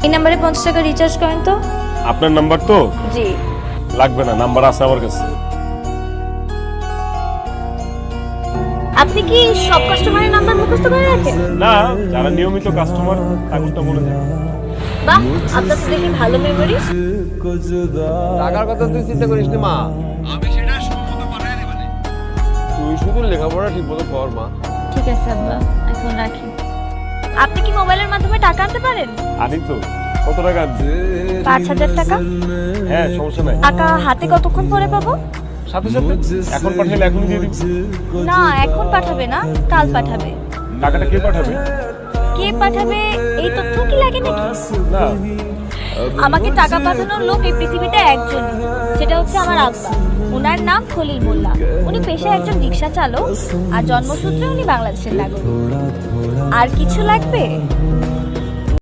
এই নাম্বারে 50 টাকা রিচার্জ করেন তো। আপনার নাম্বার তো? জি। লাগবে না, নাম্বার আছে আমার কাছে। আপনি কি সব কাস্টমারের নাম্বার মুখস্থ করে রাখেন? না, যারা নিয়মিত কাস্টমার তাদেরটা মনে থাকে। বাহ, আপনার তো দেখি ভালো মেমোরি। টাকার কথা তুই চিন্তা করিস না মা, আমি সেটা সম্মত বানায় দেবানে। তুই শুধু লেখাপড়া ঠিক মতো কর মা। ঠিক আছে আব্বা, এখন রাখি। আপনি কি মোবাইলের মাধ্যমে টাকা আনতে পারেন? আনি তো। কত টাকা আনছি? 5000 টাকা। হ্যাঁ, সমস্যা নাই। টাকা হাতে কতক্ষণ পরে পাবো? সাথে সাথে এখন পাঠাইলে এখনই দিয়ে দিব। না, এখন পাঠাবে না, কাল পাঠাবে। টাকাটা কে পাঠাবে? কে পাঠাবে এই তথ্য কি লাগে নাকি? না, আমাকে টাকা পাঠানোর লোক এই পৃথিবীতে একজনই, সেটা হচ্ছে আমার আব্বা। ওনার নাম খলিল মোল্লা। উনি পেশায় একজন রিক্সা চালক আর জন্মসূত্রে উনি বাংলাদেশের নাগরিক। আর কিছু লাগবে?